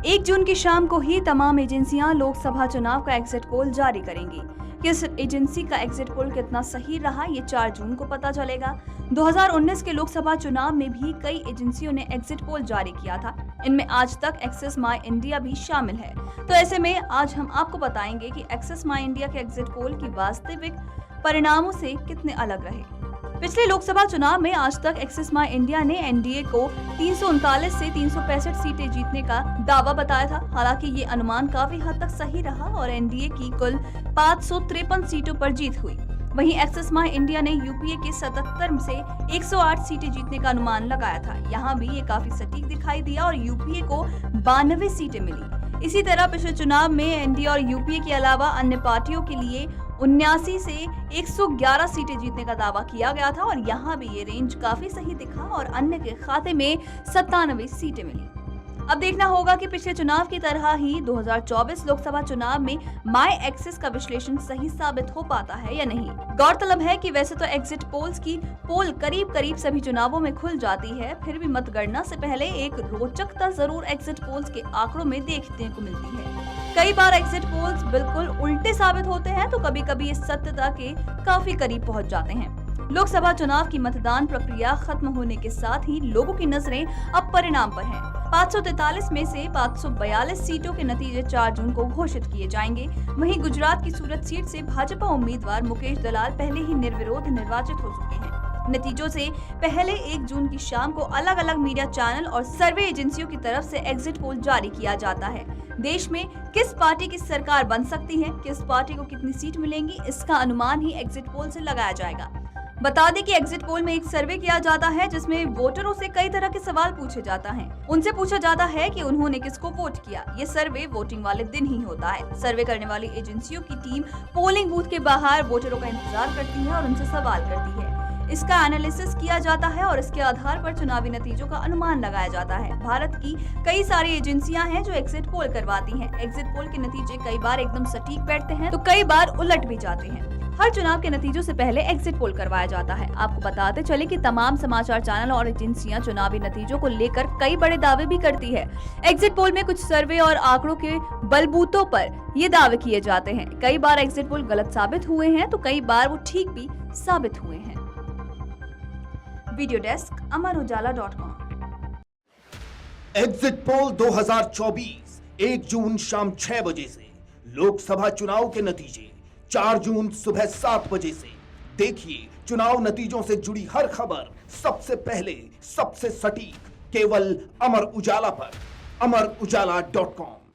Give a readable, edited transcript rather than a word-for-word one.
1 जून की शाम को ही तमाम एजेंसियां लोकसभा चुनाव का एग्जिट पोल जारी करेंगी। किस एजेंसी का एग्जिट पोल कितना सही रहा, ये 4 जून को पता चलेगा। 2019 के लोकसभा चुनाव में भी कई एजेंसियों ने एग्जिट पोल जारी किया था। इनमें आज तक एक्सेस माई इंडिया भी शामिल है। तो ऐसे में आज हम आपको बताएंगे कि एक्सेस माई इंडिया के एग्जिट पोल की वास्तविक परिणामों से कितने अलग रहे। पिछले लोकसभा चुनाव में आज तक एक्सेस माई इंडिया ने एनडीए को 339 से 365 सीटें जीतने का दावा बताया था। हालांकि ये अनुमान काफी हद तक सही रहा और एनडीए की कुल 553 सीटों पर जीत हुई। वहीं एक्सेस माई इंडिया ने यूपीए के 77 से 108 सीटें जीतने का अनुमान लगाया था। यहाँ भी ये काफी सटीक दिखाई दिया और यूपीए को 92 सीटें मिली। इसी तरह पिछले चुनाव में एनडीए और यूपीए के अलावा अन्य पार्टियों के लिए 79 से 111 सीटें जीतने का दावा किया गया था और यहाँ भी ये रेंज काफी सही दिखा और अन्य के खाते में 97 सीटें मिली। अब देखना होगा कि पिछले चुनाव की तरह ही 2024 लोकसभा चुनाव में माई एक्सेस का विश्लेषण सही साबित हो पाता है या नहीं। गौरतलब है कि वैसे तो एग्जिट पोल्स की पोल करीब सभी चुनावों में खुल जाती है, फिर भी मतगणना से पहले एक रोचकता जरूर एग्जिट पोल्स के आंकड़ों में देखने को मिलती है। कई बार एग्जिट पोल्स बिल्कुल उल्टे साबित होते हैं तो कभी-कभी इस सत्यता के काफी करीब पहुंच जाते हैं। लोकसभा चुनाव की मतदान प्रक्रिया खत्म होने के साथ ही लोगों की नजरें अब परिणाम पर हैं। 543 में से 542 सीटों के नतीजे 4 जून को घोषित किए जाएंगे। वहीं गुजरात की सूरत सीट से भाजपा उम्मीदवार मुकेश दलाल पहले ही निर्विरोध निर्वाचित हो चुके हैं। नतीजों से पहले 1 जून की शाम को अलग अलग मीडिया चैनल और सर्वे एजेंसियों की तरफ से एग्जिट पोल जारी किया जाता है। देश में किस पार्टी की सरकार बन सकती है, किस पार्टी को कितनी सीट मिलेंगी, इसका अनुमान ही एग्जिट पोल से लगाया जाएगा। बता दें कि एग्जिट पोल में एक सर्वे किया जाता है जिसमें वोटरों से कई तरह के सवाल पूछे जाता है। उनसे पूछा जाता है कि उन्होंने किसको वोट किया। ये सर्वे वोटिंग वाले दिन ही होता है। सर्वे करने वाली एजेंसियों की टीम पोलिंग बूथ के बाहर वोटरों का इंतजार करती है और उनसे सवाल करती है। इसका एनालिसिस किया जाता है और इसके आधार पर चुनावी नतीजों का अनुमान लगाया जाता है। भारत की कई सारी एजेंसियां हैं जो एग्जिट पोल करवाती हैं। एग्जिट पोल के नतीजे कई बार एकदम सटीक बैठते हैं तो कई बार उलट भी जाते हैं। हर चुनाव के नतीजों से पहले एग्जिट पोल करवाया जाता है। आपको बताते चले कि तमाम समाचार चैनल और एजेंसियां चुनावी नतीजों को लेकर कई बड़े दावे भी करती है। एग्जिट पोल में कुछ सर्वे और आंकड़ों के बलबूतों पर ये दावे किए जाते हैं। कई बार एग्जिट पोल गलत साबित हुए हैं तो कई बार वो ठीक भी साबित हुए हैं। वीडियो डेस्क अमरउजाला.com। एग्जिट पोल 2024 1 जून शाम 6 बजे से, लोकसभा चुनाव के नतीजे 4 जून सुबह 7 बजे से। देखिए चुनाव नतीजों से जुड़ी हर खबर सबसे पहले, सबसे सटीक, केवल अमर उजाला पर, अमरउजाला.com।